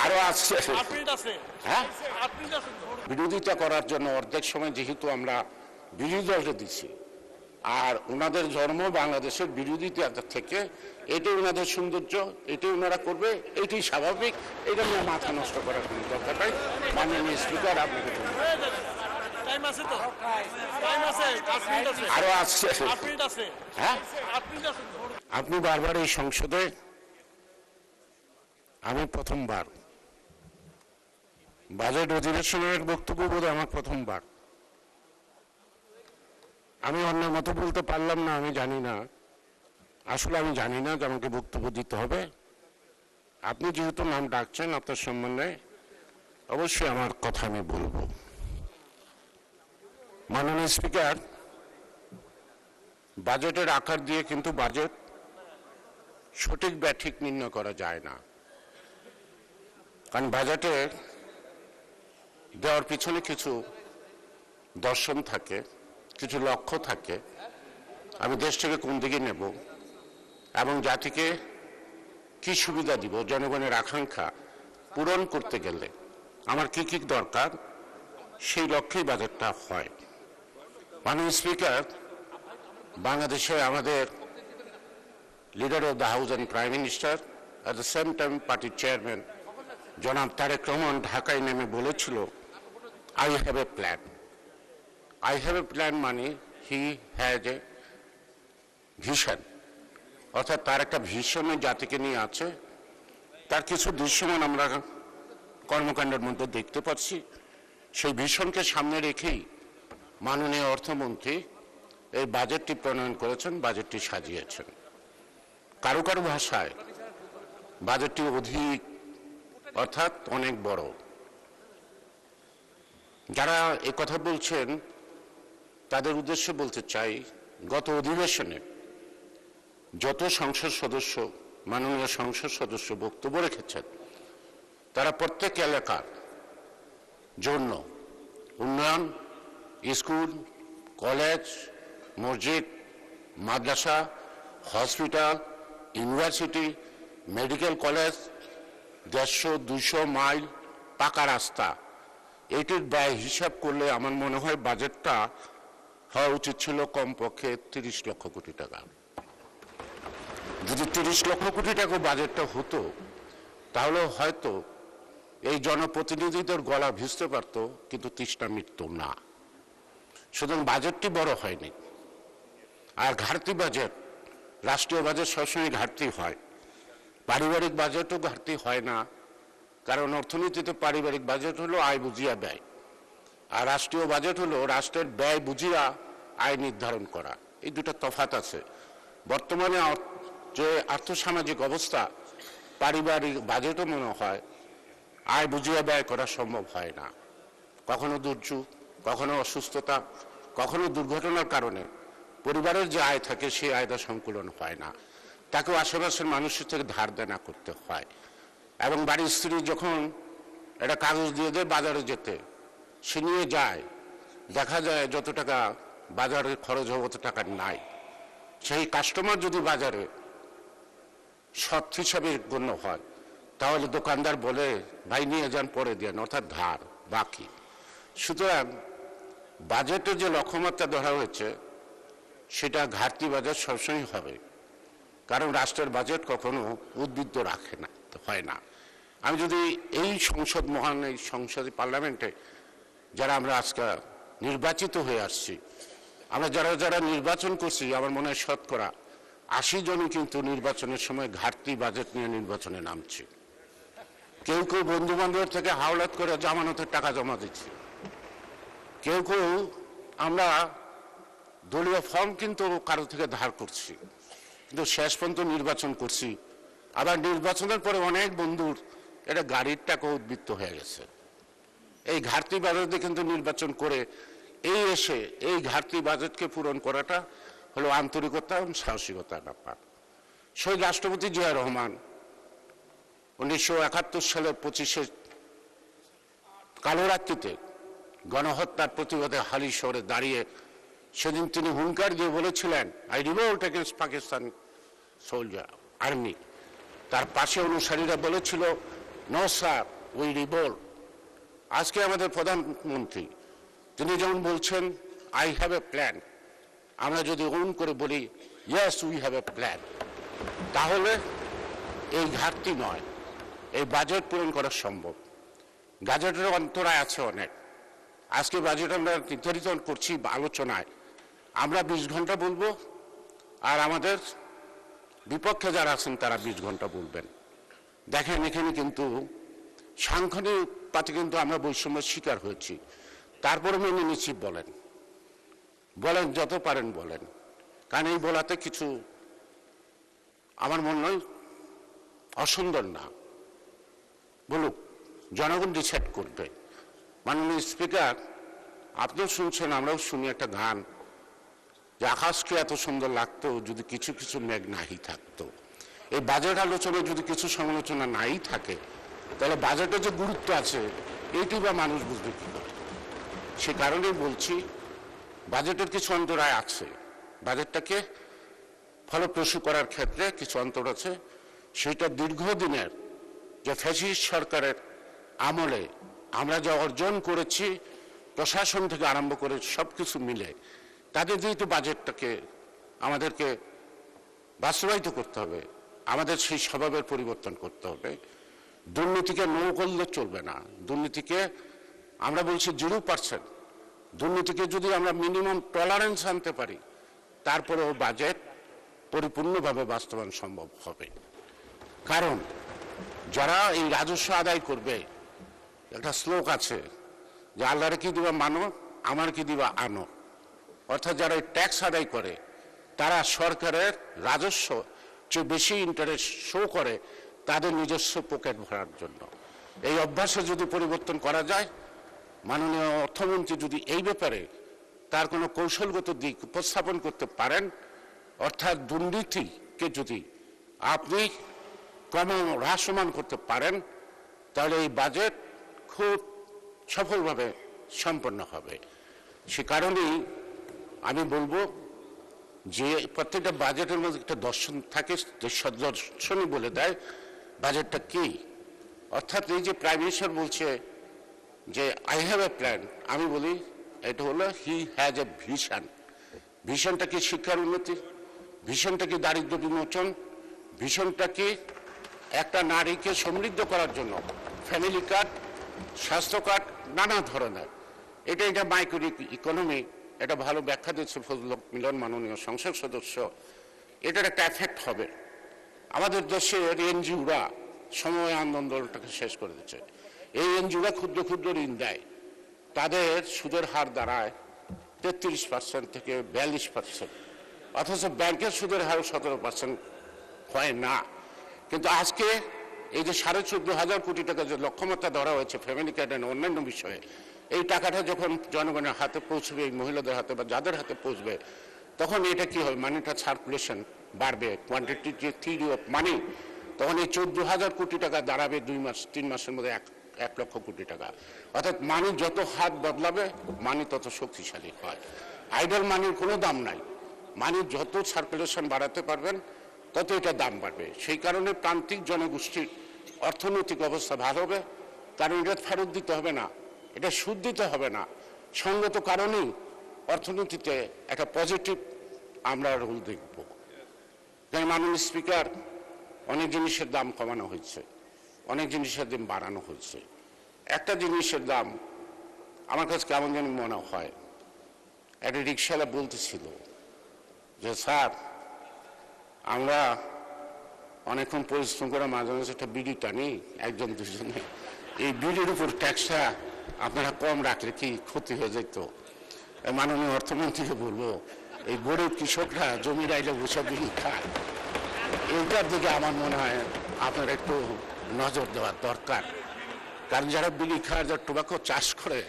আরো আসছে। হ্যাঁ, বিরোধিতা করার জন্য অর্ধেক সময় যেহেতু আমরা বিরোধী দলকে দিচ্ছি, আর ওনাদের জন্ম বাংলাদেশের বিরোধিতা থেকে, এটাই ওনাদের সৌন্দর্য, এটাই ওনারা করবে, এটাই স্বাভাবিক। এটা নিয়ে মাথা নষ্ট করার কোনো দরকার নাই। মাননীয় স্পিকার, আপনাকে আরো আসছে। হ্যাঁ, আপনি বারবার এই সংসদে, আমি প্রথমবার বাজেট অধিবেশনের বক্তব্য বোধহয় আমার প্রথমবার। আমি অন্যের মতো বলতে পারলাম না, আমি জানি না, আসলে আমি জানি না যে আমাকে বক্তব্য দিতে হবে। আপনি যেহেতু নাম ডাকছেন, আপনার সম্বন্ধে অবশ্যই আমার কথা আমি বলবো। মাননীয় স্পিকার, বাজেটের আকার দিয়ে কিন্তু বাজেট সঠিক ব্যাঠিক নির্ণয় করা যায় না। কারণ বাজেটে দেওয়ার পিছনে কিছু দর্শন থাকে, কিছু লক্ষ্য থাকে। আমি দেশটাকে কোন দিকে নেব এবং জাতিকে কি সুবিধা দিব, জনগণের আকাঙ্ক্ষা পূরণ করতে গেলে আমার কি কি দরকার, সেই লক্ষ্যেই বাজেটটা হয়। মাননীয় স্পিকার, বাংলাদেশে আমাদের leader of the house and prime minister, at the same time পার্টির চেয়ারম্যান জনাব তারেক রহমান ঢাকায় নেমে বলেছিল, I have a plan. I have a plan মানে হি হ্যাজ এ ভিশন, অর্থাৎ তার একটা ভিশনে জাতিকে নিয়ে আছে। তার কিছু দৃশ্যমান আমরা কর্মকাণ্ডের মধ্যে দেখতে পাচ্ছি। সেই ভিশনকে সামনে রেখেই মাননীয় অর্থমন্ত্রী এই বাজেটটি প্রণয়ন করেছেন, বাজেটটি সাজিয়েছেন। কারো কারো ভাষায় বাজেটটি অধিক, অর্থাৎ অনেক বড়। যারা এ কথা বলছেন তাদের উদ্দেশ্যে বলতে চাই, গত অধিবেশনে যত সংসদ সদস্য, মাননীয় সংসদ সদস্য বক্তব্য রেখেছেন, তারা প্রত্যেক এলাকার জন্য উন্নয়ন, স্কুল, কলেজ, মসজিদ, মাদ্রাসা, hospital, university, medical college, 150-200 mile পাকা রাস্তা, এটির ব্যয় হিসাব করলে আমার মনে হয় বাজেটটা হওয়া উচিত ছিল কমপক্ষে 30 লক্ষ কোটি টাকা। যদি 30 লক্ষ কোটি টাকা বাজেটটা হতো, তাহলে হয়তো এই জনপ্রতিনিধিদের গলা ভিজতে পারত, কিন্তু তৃষ্ণা মিটত না। সুতরাং বাজেটটি বড় হয়নি। আর ঘাটতি বাজেট, রাষ্ট্রীয় বাজেট সবসময় ঘাটতি হয়, পারিবারিক বাজেটও ঘাটতি হয় না। কারণ অর্থনীতিতে পারিবারিক বাজেট হলো আয় বুঝিয়া ব্যয়, আর রাষ্ট্রীয় বাজেট হলো রাষ্ট্রের ব্যয় বুঝিয়া আয় নির্ধারণ করা। এই দুটো তফাৎ আছে। বর্তমানে যে আর্থসামাজিক অবস্থা, পারিবারিক বাজেটও মনে হয় আয় বুঝিয়া ব্যয় করা সম্ভব হয় না। কখনো দুর্যোগ, কখনো অসুস্থতা, কখনো দুর্ঘটনার কারণে পরিবারের যে আয় থাকে সেই আয়টা সংকুলন হয় না, তাকেও আশেপাশের মানুষের থেকে ধার দেনা করতে হয়। এবং বাড়ির স্ত্রী যখন একটা কাগজ দিয়ে দেয় বাজারে যেতে, সে নিয়ে যায়, দেখা যায় যত টাকা বাজারে খরচ হবে অত টাকা নাই। সেই কাস্টমার যদি বাজারে সৎ হিসাবে গণ্য হয়, তাহলে দোকানদার বলে, ভাই নিয়ে যান, পরে দেন, অর্থাৎ ধার বাকি। সুতরাং বাজেটে যে লক্ষ্যমাত্রা ধরা হয়েছে সেটা ঘাটতি বাজেট সবসময় হবে, কারণ রাষ্ট্রের বাজেট কখনো উদ্বৃত্ত রাখে না, হয় না। আমি যদি এই সংসদ, মহান এই সংসদে, পার্লামেন্টে যারা আমরা আজকে নির্বাচিত হয়ে আসছি, আমরা যারা যারা নির্বাচন করছি, আমার মনে হয় 80% জনই কিন্তু নির্বাচনের সময় ঘাটতি বাজেট নিয়ে নির্বাচনে নামছে। কেউ কেউ বন্ধু বান্ধবের থেকে হাওলাত করে জামানতের টাকা জমা দিচ্ছে, কেউ কেউ আমরা দলীয় ফর্ম কিন্তু কারো থেকে ধার করছি, কিন্তু শেষ পর্যন্ত নির্বাচন করছি। আবার নির্বাচনের পরে অনেক বন্ধুর এটা গাড়ির টাকা উদ্বৃত্ত হয়ে গেছে। এই ঘাটতি বাজেটে কিন্তু নির্বাচন করে এসে এই ঘাটতি বাজেটকে পূরণ করাটা হলো আন্তরিকতা এবং সাহসিকতার ব্যাপার। শহীদ রাষ্ট্রপতি জিয়া রহমান 1971 সালের 25শে কালোরাত্রিতে গণহত্যার প্রতিবাদে হালি শহরে দাঁড়িয়ে সেদিন তিনি হুঙ্কার দিয়ে বলেছিলেন, I revolt against Pakistan soldier army. তার পাশে অনুসারীরা বলেছিল নো স্যার উই রিভোল্ট। আজকে আমাদের প্রধানমন্ত্রী তিনি যেমন বলছেন আই হ্যাভ এ প্ল্যান, আমরা যদি ওন করে বলি yes we have a plan, তাহলে এই ঘাটতি নয়, এই বাজেট পূরণ করা সম্ভব। বাজেটের অন্তরায় আছে অনেক। আজকে বাজেট আমরা নির্ধারিত করছি আলোচনায়, আমরা 20 ঘন্টা বলবো আর আমাদের বিপক্ষে যারা আছেন তারা 20 ঘন্টা বলবেন। দেখেন এখানে কিন্তু সাংখ্যিক পাতে কিন্তু আমরা বৈষম্যের শিকার হয়েছি, তারপরে মেনে নিচ্ছি। বলেন যত পারেন বলেন, কারণ এই বলাতে কিছু আমার মনে হয় অসুন্দর না। বলুক, জনগণ ডিসাইড করবে। মাননীয় স্পিকার, আপনিও শুনছেন, আমরাও শুনি একটা গান যে আকাশকে এত সুন্দর লাগতো যদি কিছু কিছু মেঘ নাই থাকতো। এই বাজেট আলোচনায় যদি কিছু সমালোচনা নাই থাকে, তাহলে বাজেটের যে গুরুত্ব আছে এইটি বা মানুষ বুঝবে কি করে? সে কারণেই বলছি বাজেটের কিছু অন্তরায় আছে, বাজেটটাকে ফলপ্রসূ করার ক্ষেত্রে কিছু অন্তর আছে। সেটা দীর্ঘদিনের যে ফ্যাসিস্ট সরকারের আমলে আমরা যা অর্জন করেছি, প্রশাসন থেকে আরম্ভ করে সব কিছু মিলে, তাদের যেহেতু বাজেটটাকে আমাদেরকে বাস্তবায়িত করতে হবে, আমাদের সেই স্বভাবের পরিবর্তন করতে হবে। দুর্নীতিকে নো করলে চলবে না। দুর্নীতিকে আমরা বলছি 0%। দুর্নীতিকে যদি আমরা মিনিমাম টলারেন্স আনতে পারি, তারপরেও বাজেট পরিপূর্ণভাবে বাস্তবায়ন সম্ভব হবে। কারণ যারা এই রাজস্ব আদায় করবে, একটা শ্লোক আছে যে আল্লাহরে কি দিবা মানো, আমার কি দিবা আনো। অর্থাৎ যারা এই ট্যাক্স আদায় করে তারা সরকারের রাজস্ব চেয়ে বেশি ইন্টারেস্ট শো করে তাদের নিজস্ব পকেট ভরার জন্য। এই অভ্যাসে যদি পরিবর্তন করা যায়, মাননীয় অর্থমন্ত্রী যদি এই ব্যাপারে তার কোনো কৌশলগত দিক উপস্থাপন করতে পারেন, অর্থাৎ দুর্নীতিকে যদি আপনি হ্রাসমান করতে পারেন, তাহলে এই বাজেট খুব সফলভাবে সম্পন্ন হবে। সে কারণেই আমি বলবো যে প্রত্যেকটা বাজেটের মধ্যে একটা দর্শন থাকে, যে দর্শনই বলে দেয় বাজেটটা কি। অর্থাৎ এই যে প্রাইম মিনিস্টার বলছে যে আই হ্যাভ এ প্ল্যান, আমি বলি এটা হলো হি হ্যাজ এ ভিশন। ভিশনটা কি শিক্ষার উন্নতি, ভিশনটা কি দারিদ্র বিমোচন, ভিশনটা কি একটা নারীকে সমৃদ্ধ করার জন্য ফ্যামিলি কার্ড, স্বাস্থ্য কার্ড, নানা ধরনের। এটা মাইক্রো ইকোনমি, এটা ভালো ব্যাখ্যা দিচ্ছে ফজল হক মিলন মাননীয় সংসদ সদস্য। এটার একটা এফেক্ট হবে। আমাদের দেশের এনজিওরা সময় আন্দোলনটাকে শেষ করে দিচ্ছে। এই এনজিওরা ক্ষুদ্র ক্ষুদ্র ঋণ দেয়, তাদের সুদের হার দাঁড়ায় 33% থেকে 42%, অথচ ব্যাংকের সুদের হার 17% হয় না। কিন্তু আজকে এই যে 14,500 কোটি টাকা যে লক্ষ্যমাত্রা ধরা হয়েছে ফ্যামিলি কার্ড এন্ড অন্যান্য বিষয়ে, এই টাকাটা যখন জনগণের হাতে পৌঁছবে, এই মহিলাদের হাতে বা যাদের হাতে পৌঁছবে, তখন এটা কি হবে, মানিটা সার্কুলেশন বাড়বে, কোয়ান্টিটি যে থিওরি অফ মানি, তখন এই 14,000 কোটি টাকা দাঁড়াবে 2-3 মাসের মধ্যে 1 লক্ষ কোটি টাকা। অর্থাৎ মানি যত হাত বদলাবে, মানি তত শক্তিশালী হয়। আইডল মানির কোনো দাম নাই। মানি যত সার্কুলেশন বাড়াতে পারবেন তত এটা দাম বাড়বে। সেই কারণে প্রান্তিক জনগোষ্ঠীর অর্থনৈতিক অবস্থা ভালো হবে। কারণ এটা ফেরত দিতে হবে না, এটা সুদ দিতে হবে না। সঙ্গত কারণেই অর্থনীতিতে একটা পজিটিভ আমরা রোল দেখব। যেমন মাননীয় স্পিকার, অনেক জিনিসের দাম কমানো হয়েছে, অনেক জিনিসের দাম বাড়ানো হয়েছে। একটা জিনিসের দাম আমার কাছে কেমন যেন মনে হয়, একটা রিক্সাওয়ালা বলতেছিল যে স্যার, আমরা অনেকক্ষণ পরিশ্রম করে মাঝে মাঝে একটা বিড়ি টানি, একজন দুজনে, এই বিড়ির উপর ট্যাক্সটা আপনারা কম রাখলে কি ক্ষতি হয়ে যেত? মাননীয় অর্থমন্ত্রীকে বলবো, এই গরিব কৃষকরা জমি রাইলে বসে বিড়ি খায়, এইটার দিকে আমার মনে হয় আপনার একটু নজর দেওয়ার দরকার। কারণ যারা বিড়ি খায়, যারা টোবাকো চাষ করে,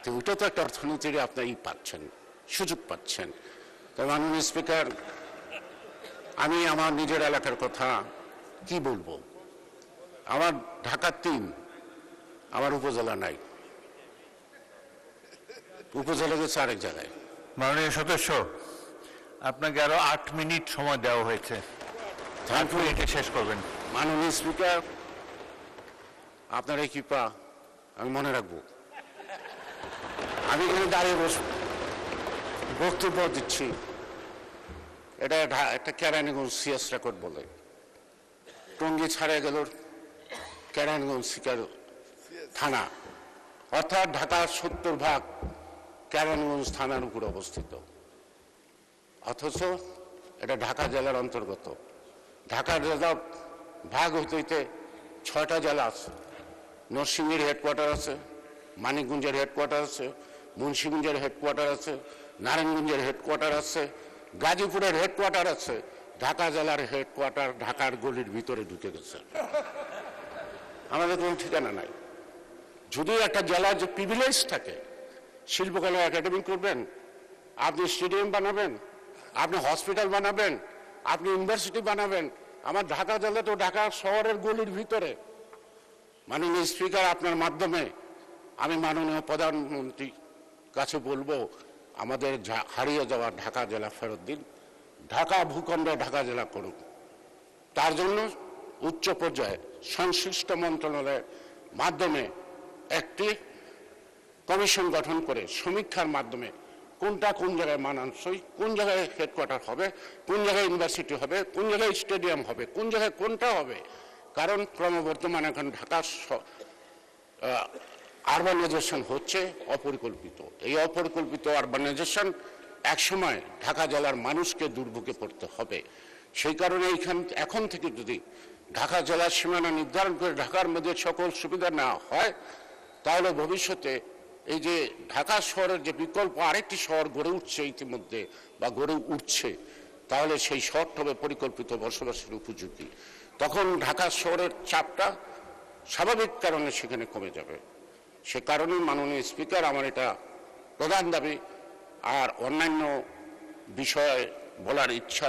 তো ওইটা তো একটা অর্থনীতির আপনার পাচ্ছেন, সুযোগ পাচ্ছেন। তো মাননীয় স্পিকার, আমি আমার নিজের এলাকার কথা কি বলবো। আমার ঢাকা 3, আমার উপজেলা নাই, উপজেলা গেছে আরেক জায়গায়। মাননীয় সদস্য, আপনাকে আরো 8 মিনিট সময় দেওয়া হয়েছে, 8 মিনিটে শেষ করবেন। মাননীয় স্পিকার, আপনার এই কৃপা আমি মনে রাখবো। আমি এখানে দাঁড়িয়ে বক্তব্য দিচ্ছি, এটা একটা কেরানীগঞ্জ সিএস রেকর্ড বলে। টঙ্গী ছাড়া গেল কেরানীগঞ্জ শিকার থানা, অর্থাৎ ঢাকার 70% কেরানীগঞ্জ থানার উপর অবস্থিত, অথচ এটা ঢাকা জেলার অন্তর্গত। ঢাকা জেলা ভাগ হইতে হইতে 6টা জেলা আছে। নরসিংদীর হেডকোয়ার্টার আছে, মানিকগঞ্জের হেডকোয়ার্টার আছে, মুন্সিগঞ্জের হেডকোয়ার্টার আছে, নারায়ণগঞ্জের হেডকোয়ার্টার আছে, গাজীপুরের হেডকোয়ার্টার আছে। ঢাকা জেলার হেডকোয়ার্টার ঢাকার গলির ভিতরে ঢুকে গেছে। আমাদের কোনো ঠিকানা নাই। যদিও একটা জেলার যে প্রিভিলেজ থাকে, শিল্পকলা একাডেমি করবেন, আপনি স্টেডিয়াম বানাবেন, আপনি হসপিটাল বানাবেন, আপনি ইউনিভার্সিটি বানাবেন, আমার ঢাকা জেলা তো ঢাকা শহরের গলির ভিতরে। মাননীয় স্পিকার, আপনার মাধ্যমে আমি মাননীয় প্রধানমন্ত্রীর কাছে বলবো, আমাদের হারিয়ে যাওয়া ঢাকা জেলা ফেরত দিন, ঢাকা ভূখণ্ডে ঢাকা জেলা করুন। তার জন্য উচ্চ পর্যায়ে সংশ্লিষ্ট মন্ত্রণালয়ের মাধ্যমে একটি কমিশন গঠন করে সমীক্ষার মাধ্যমে কোনটা কোন জায়গায় মানানসই, কোন জায়গায় হেডকোয়ার্টার হবে, কোন জায়গায় ইউনিভার্সিটি হবে, কোন জায়গায় স্টেডিয়াম হবে, কোন জায়গায় কোনটা হবে। কারণ ক্রমবর্ধমানে এখন ঢাকার আরবানাইজেশন হচ্ছে অপরিকল্পিত। এই অপরিকল্পিত আরবানাইজেশন একসময় ঢাকা জেলার মানুষকে দুর্ভোগে পড়তে হবে। সেই কারণে এখন থেকে যদি ঢাকা জেলার সীমানা নির্ধারণ করে ঢাকার মধ্যে সকল সুবিধা নেওয়া হয়, তাহলে ভবিষ্যতে এই যে ঢাকা শহরের যে বিকল্প আরেকটি শহর গড়ে উঠছে ইতিমধ্যে বা গড়ে উঠছে, তাহলে সেই শহরটা হবে পরিকল্পিত বসবাসের উপযোগী। তখন ঢাকা শহরের চাপটা স্বাভাবিক কারণে সেখানে কমে যাবে। সে কারণেই মাননীয় স্পিকার, আমার এটা প্রধান দাবি। আর অন্যান্য বিষয়ে বলার ইচ্ছা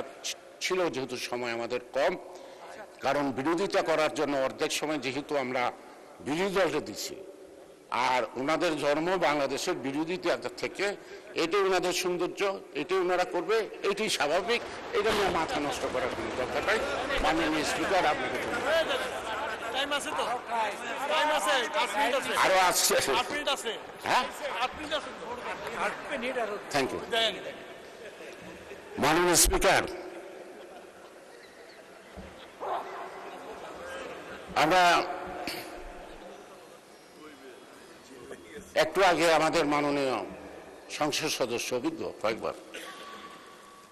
ছিল, যেহেতু সময় আমাদের কম, কারণ বিরোধিতা করার জন্য অর্ধেক সময় যেহেতু আমরা বিরোধী দলকে দিচ্ছি, আর ওনাদের জন্ম বাংলাদেশের বিরোধিতা থেকে, এটাই ওনাদের সৌন্দর্য, এটাই ওনারা করবে, এটাই স্বাভাবিক। এটা নিয়ে মাথা নষ্ট করার কোনো দরকার নাই। মাননীয় স্পিকার, আপনাকে আরো আসছে, হ্যাঁ, থ্যাংক ইউ। মাননীয় স্পিকার, আমরা একটু আগে আমাদের মাননীয় সংসদ সদস্য অভিজ্ঞ কয়েকবার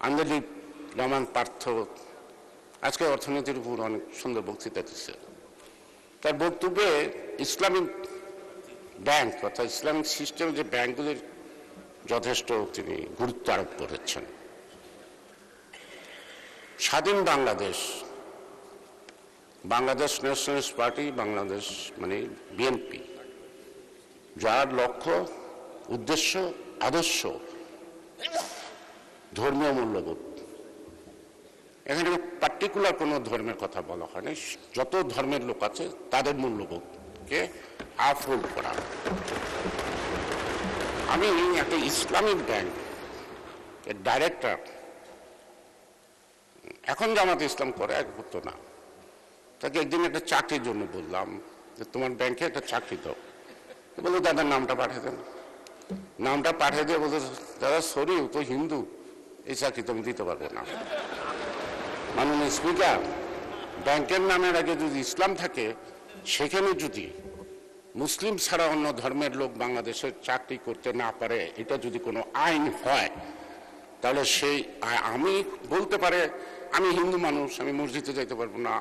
আন্দোলিক রহমান পার্থ আজকে অর্থনীতির উপর অনেক সুন্দর বক্তৃতা দিচ্ছে। তার বক্তব্যে ইসলামিক ব্যাংক অর্থাৎ ইসলামিক সিস্টেম যে ব্যাংকগুলির যথেষ্ট তিনি গুরুত্ব আরোপ করেছেন। স্বাধীন বাংলাদেশ ন্যাশনালিস্ট পার্টি, বাংলাদেশ মানে বিএনপি, যার লক্ষ্য, উদ্দেশ্য, আদর্শ ধর্মীয় মূল্যবোধ। এখানে পার্টিকুলার কোনো ধর্মের কথা বলা হয়নি, যত ধর্মের লোক আছে তাদের মূল্যবোধকে আফরোল করা। আমি একটা ইসলামিক ব্যাংক এর ডাইরেক্টর, এখন জামাতে ইসলাম করে, এক হতো না, তাকে একদিন একটা চাকরির জন্য বললাম যে তোমার ব্যাংকে একটা চাকরি দাও। বললো দাদার নামটা পাঠিয়ে দেন। নামটা পাঠিয়ে দিয়ে বলতো, দাদা সরি, তো হিন্দু, এই চাকরি তো আমি দিতে পারবো না। মাননীয় স্পিকার, ব্যাংকের নামের আগে যদি ইসলাম থাকে, সেখানে যদি মুসলিম ছাড়া অন্য ধর্মের লোক বাংলাদেশের চাকরি করতে না পারে, এটা যদি কোনো আইন হয়, তাহলে সেই আমি বলতে পারে আমি হিন্দু মানুষ, আমি মসজিদে যাইতে পারবো না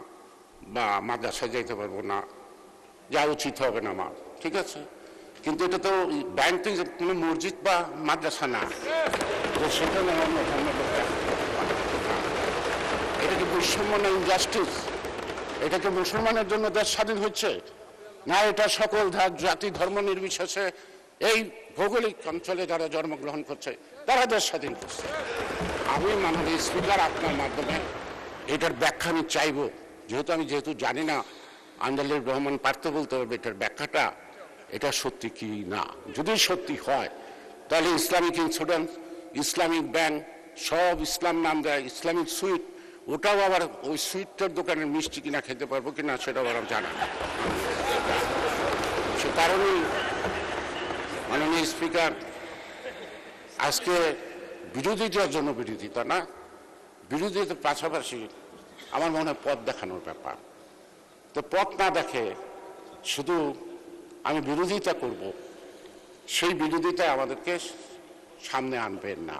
বা মাদ্রাসায় যাইতে পারবো না, যা উচিত হবে না আমার, ঠিক আছে। কিন্তু এটা তো ব্যাংক তো কোনো মসজিদ বা মাদ্রাসা না, সেখানে অন্য ধর্মের লোক। এটা কি বৈষম্য না ইনজাস্টিস? এটা কি মুসলমানের জন্য দেশ স্বাধীন হচ্ছে না? এটা সকল জাতি ধর্ম নির্বিশেষে এই ভৌগোলিক অঞ্চলে যারা জন্মগ্রহণ করছে তারা দেশ স্বাধীন করছে। আমি মাননীয় স্পিকার, আপনার মাধ্যমে এটার ব্যাখ্যা আমি চাইব, যেহেতু জানি না, আন্দোলিক রহমান পার্থ বলতে হবে এটার ব্যাখ্যাটা, এটা সত্যি কি না। যদি সত্যি হয় তাহলে ইসলামিক ইন্স্যুরেন্স, ইসলামিক ব্যাংক, সব ইসলাম নাম দেয়, ইসলামিক সুইট, ওটাও আবার ওই সুইটটার দোকানের মিষ্টি কিনা খেতে পারবো কিনা সেটাও আবার জানা না। সে কারণেই মাননীয় স্পিকার, আজকে বিরোধীদের জন্য বিরোধিতা না, বিরোধীদের পাশাপাশি আমার মনে হয় পথ দেখানোর ব্যাপার। তো পথ না দেখে শুধু আমি বিরোধিতা করব, সেই বিরোধিতা আমাদেরকে সামনে আনবেন না,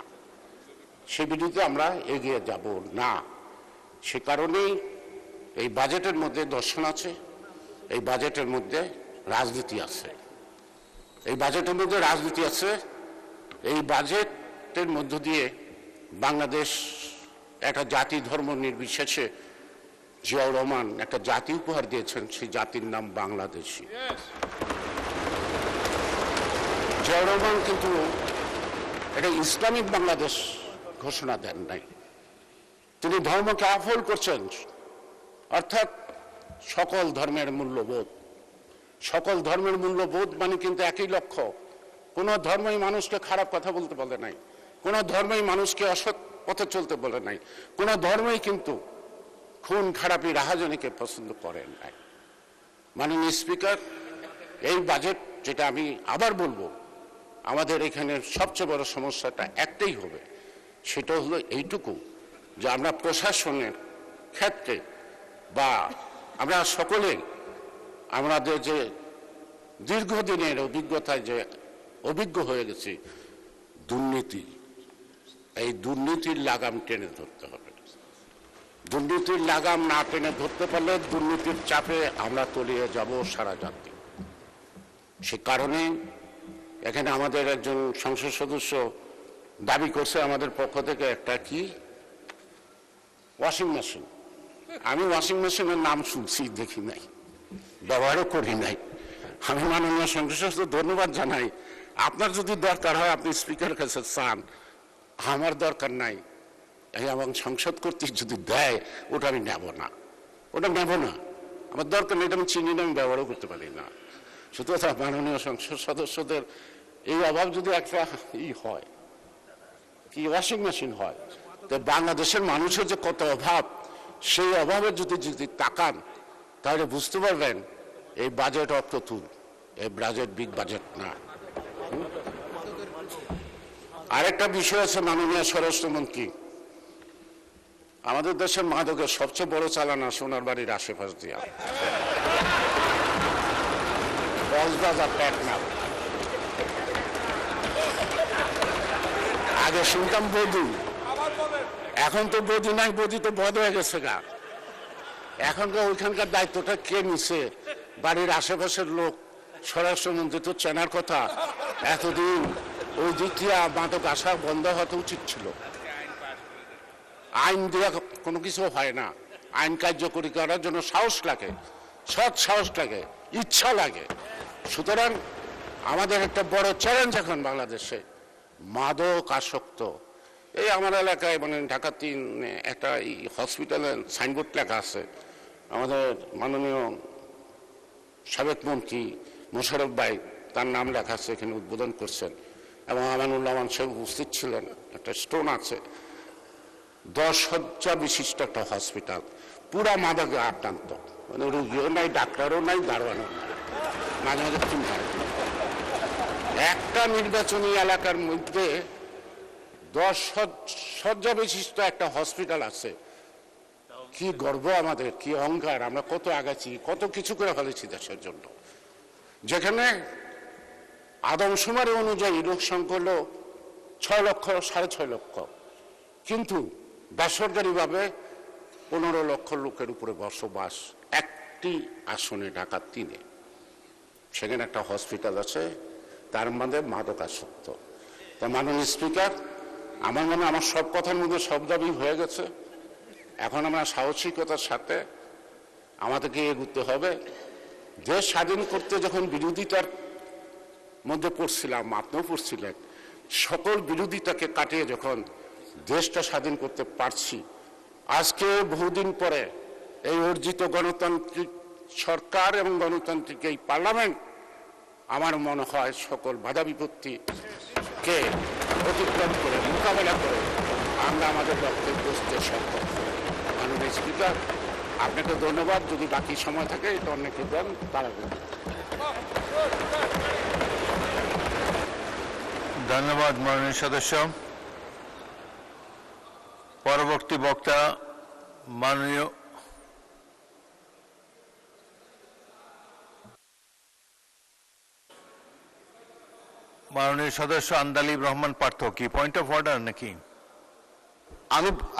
সেই বিরোধিতা আমরা এগিয়ে যাব না। সে কারণেই এই বাজেটের মধ্যে দর্শন আছে, এই বাজেটের মধ্যে রাজনীতি আছে, এই বাজেটের মধ্যে রাজনীতি আছে। এই বাজেটের মধ্য দিয়ে বাংলাদেশ একটা জাতি ধর্ম নির্বিশেষে জিয়াউর রহমান একটা জাতি উপহার দিয়েছেন, সেই জাতির নাম বাংলাদেশী। জিয়াউর রহমান কিন্তু এটা ইসলামিক বাংলাদেশ ঘোষণা দেন নাই, তিনি ধর্মকে আফল করছেন, অর্থাৎ সকল ধর্মের মূল্যবোধ। সকল ধর্মের মূল্যবোধ মানে কিন্তু একই লক্ষ্য। কোন ধর্মই মানুষকে খারাপ কথা বলতে বলে নাই, কোন ধর্মই মানুষকে অসৎ পথে চলতে বলে নাই, কোন ধর্মই কিন্তু খুন খারাপি রাহাজানিকে পছন্দ করেন নাই। মাননীয় স্পিকার, এই বাজেট, যেটা আমি আবার বলবো, আমাদের এখানে সবচেয়ে বড় সমস্যাটা একটাই হবে, সেটা হলো এইটুকু যে আমরা প্রশাসনের ক্ষেত্রে বা আমরা সকলে আমাদের যে দীর্ঘদিনের অভিজ্ঞতায় যে অভিজ্ঞ হয়ে গেছি, দুর্নীতি, এই দুর্নীতির লাগাম টেনে ধরতে হবে। দুর্নীতির লাগাম না টেনে ধরতে পারলে দুর্নীতির চাপে আমরা তলিয়ে যাব সারা জাতি। সে কারণে এখানে আমাদের একজন সংসদ সদস্য দাবি করছে আমাদের পক্ষ থেকে একটা কি ওয়াশিং মেশিন। আমি ওয়াশিং মেশিনের নাম শুনছি, দেখি নাই, ব্যবহারও করি নাই। আমি মাননীয় সংসদ সদস্য ধন্যবাদ জানাই। আপনার যদি দরকার হয় আপনি স্পিকারের কাছে চান, আমার দরকার নাই। এবং সংসদ কর্তৃক যদি দেয় ওটা আমি নেব না, ওটা নেব না, আমার দরকার নেই, এটা আমি চিনি না, আমি ব্যবহারও করতে পারি না। সুতরাং মাননীয় সংসদ সদস্যদের এই অভাব যদি একটা হয়, কি ওয়াশিং মেশিন হয়, তো বাংলাদেশের মানুষের যে কত অভাব, সেই অভাবে যদি তাকান তাহলে বুঝতে পারবেন এই বাজেট অপ্রতুল, এই বাজেট বিগ বাজেট না। আরেকটা বিষয় আছে মাননীয় স্বরাষ্ট্রমন্ত্রী, আমাদের দেশের মাদকের সবচেয়ে বড় চালানা সোনার বাড়ির আশেপাশ দিয়া কক্সবাজার টেকনাফ। আগে শুনতাম বধূ, এখন তো বধূ নাই, বধূ তো বধ হয়ে গেছে গা। এখনকার ওইখানকার দায়িত্বটা কে নিছে? বাড়ির আশেপাশের লোক। স্বরাষ্ট্রমন্ত্রী তো চেনার কথা, এতদিন ওই দিক দিয়ে মাদক আসা বন্ধ হওয়া উচিত ছিল। আইন দেওয়া কোনো কিছু হয় না, আইন কার্যকরী করার জন্য সাহস লাগে, সৎ সাহস লাগে, ইচ্ছা লাগে। সুতরাং আমাদের একটা বড় চ্যালেঞ্জ এখন বাংলাদেশে মাদক আসক্ত। এই আমার এলাকায় মানে ঢাকা ৩ একটা হসপিটালে সাইনবোর্ড লেখা আছে, আমাদের মাননীয় সাবেক মন্ত্রী মোশাররফ ভাই তার নাম লেখা আছে, এখানে উদ্বোধন করছেন এবং আমানুল্লাহ সাহেব উপস্থিত ছিলেন। একটা স্টোন আছে, 10 শয্যা বিশিষ্ট একটা হসপিটাল, পুরা মাদকে আক্রান্ত, মানে রুগীও নাই, ডাক্তারও নাই, দারোয়ানও নাই, মাঝে মাঝে চিন্তা। একটা নির্বাচনী এলাকার মধ্যে 10 শয্যা বিশিষ্ট একটা হসপিটাল আছে। কি গর্ব আমাদের, কি অহংকার, আমরা কত আগাছি, কত কিছু করে ফেলেছি দেশের জন্য। যেখানে আদমশুমারি অনুযায়ী লোক সংখ্যা হল 6 লক্ষ, 6.5 লক্ষ, কিন্তু বেসরকারিভাবে 15 লক্ষ লোকের উপরে বসবাস একটি আসনে, ঢাকা 3-এ। সেখানে একটা হসপিটাল আছে, তার মধ্যে মাদক আসক্ত। তা মাননীয় স্পিকার, আমার মনে আমার সব কথার মধ্যে সব দাবি হয়ে গেছে। এখন আমরা সাহসিকতার সাথে আমাদেরকে এগোতে হবে। দেশ স্বাধীন করতে যখন বিরোধিতার মধ্যে পড়ছিলাম, আপনিও পড়ছিলেন, সকল বিরোধিতাকে কাটিয়ে যখন দেশটা স্বাধীন করতে পারছি, আজকে বহুদিন পরে এই অর্জিত গণতান্ত্রিক সরকার এবং গণতান্ত্রিক এই পার্লামেন্ট আমার মনে হয় সকল বাধা বিপত্তিকে অতিক্রম করে মোকাবেলা করে আমরা আমাদের লক্ষ্যে পৌঁছতে সক্ষম। মাননীয় স্পিকার, আপনাকে ধন্যবাদ। যদি বাকি সময় থাকে এটা অনেকে দেন তারা দেন। ধন্যবাদ মাননীয় সদস্য। পরবর্তী বক্তা মাননীয় সদস্য আন্দালিব রহমান পার্থ। কি পয়েন্ট অফ অর্ডার নাকি?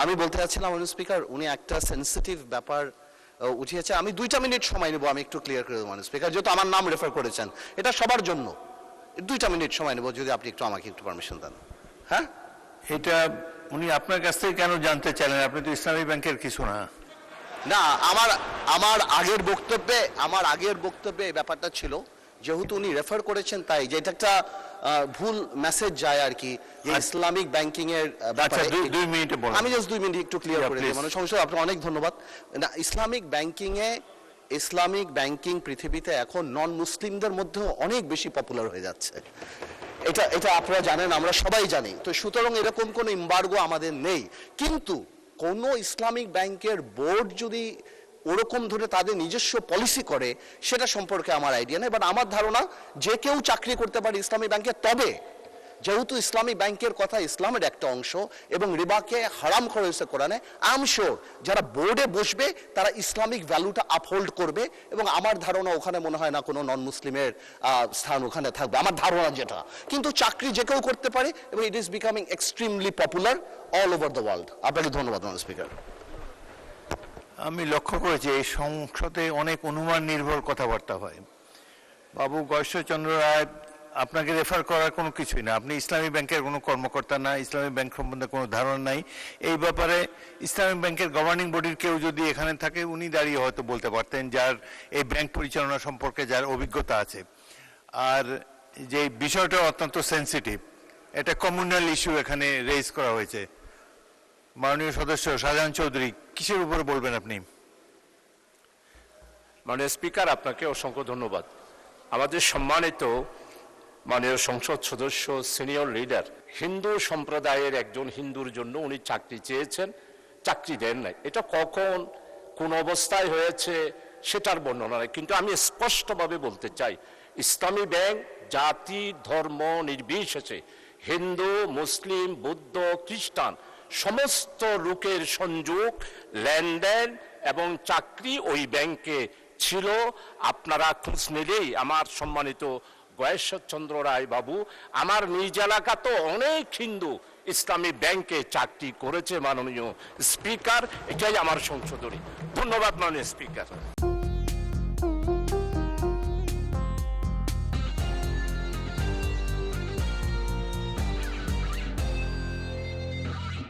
আমি বলতে চাচ্ছিলাম মাননীয় স্পিকার, উনি একটা সেনসিটিভ ব্যাপার উঠিয়েছে। আমি 2টা মিনিট সময় নেব, আমি একটু ক্লিয়ার করে দেবো মাননীয় স্পিকার, যেহেতু আমার নাম রেফার করেছেন, এটা সবার জন্য। 2টা মিনিট সময় নেব, যদি আপনি একটু আমাকে একটু পারমিশন দেন। হ্যাঁ, এটা উনি আপনার কাছ থেকে কেন জানতে চাইলেন? আপনি তো ইসলামী ব্যাংকের কিছু না। না, আমার আগের বক্তব্যে এই ব্যাপারটা ছিল, যেহেতু উনি রেফার করেছেন, তাই যে এটা একটা ভুল মেসেজ যায় আর কি, যে ইসলামিক ব্যাংকিং এর ব্যাপারে। 2 মিনিটে বলুন। আমি জাস্ট 2 মিনিট একটু ক্লিয়ার করে দিই। please. মানে সমস্যা, আপনাকে অনেক ধন্যবাদ। না, ইসলামিক ব্যাংকিং পৃথিবীতে এখন নন মুসলিমদের মধ্যেও অনেক বেশি পপুলার হয়ে যাচ্ছে। এটা আপনারা জানেন, আমরা সবাই জানি। তো সুতরাং এরকম কোনো এমবার্গো আমাদের নেই, কিন্তু কোন ইসলামিক ব্যাংকের বোর্ড যদি ওরকম ধরে তাদের নিজস্ব পলিসি করে, সেটা সম্পর্কে আমার আইডিয়া নেই। বাট আমার ধারণা যে কেউ চাকরি করতে পারে ইসলামী ব্যাংকে। তবে যেহেতু ইসলামী ব্যাংকের কথা ইসলামের একটা অংশ এবং রিবাকে হারাম করা হয়েছে কোরআনে, আই এম শিওর যারা বোর্ডে বসবে তারা ইসলামিক ভ্যালুটা আপহোল্ড করবে, এবং আমার ধারণা ওখানে মনে হয় না কোনো নন মুসলিমের স্থান ওখানে থাকবে, আমার ধারণা যেটা। কিন্তু চাকরি যে কেউ করতে পারে, এবং it is becoming extremely popular all over the world. আপনাকে ধন্যবাদ মাননীয় স্পিকার। আমি লক্ষ্য করেছি এই সংসদে অনেক অনুমান নির্ভর কথাবার্তা হয়। বাবু গয়েশ্বরচন্দ্র রায়, আপনাকে রেফার করার কোনো কিছুই না। আপনি ইসলামী ব্যাংকের কোনো কর্মকর্তা না, ইসলামী ব্যাংক সম্বন্ধে কোনো ধারণা নাই। এই ব্যাপারে ইসলামী ব্যাংকের গভর্নিং বডির কেউ যদি এখানে থাকে, উনি দাঁড়িয়ে হয়তো বলতে পারতেন, যার এই ব্যাংক পরিচালনা সম্পর্কে যার অভিজ্ঞতা আছে। আর যে বিষয়টা অত্যন্ত সেন্সিটিভ, এটা কমিউনাল ইস্যু এখানে রেজ করা হয়েছে। মাননীয় সদস্য শাহজাহান চৌধুরী, কিসের উপরে বলবেন আপনি? মাননীয় স্পিকার, আপনাকে অসংখ্য ধন্যবাদ। আমাদের সম্মানিত মাননীয় সংসদ সদস্য, সিনিয়র লিডার, হিন্দু সম্প্রদায়ের একজন হিন্দুর জন্য উনি চাকরি চেয়েছেন, চাকরি দেন নাই। এটা কখন কোন অবস্থায় হয়েছে সেটার বর্ণনা নেই, কিন্তু আমি স্পষ্টভাবে বলতে চাই, ইসলামী ব্যাংক জাতি ধর্ম নির্বিশেষে হিন্দু মুসলিম বৌদ্ধ খ্রিস্টান সমস্ত লোকের সংযোগ লেনদেন এবং চাকরি ওই ব্যাংকে ছিল। আপনারা খোঁজ নিলেই আমার সম্মানিত গয়েশ্বরচন্দ্র রায় বাবু, আমার নিজ এলাকা তো অনেক হিন্দু ইসলামী ব্যাংকে চাকরি করেছে। মাননীয় স্পিকার, এটাই আমার সংশোধনী। ধন্যবাদ মাননীয় স্পিকার।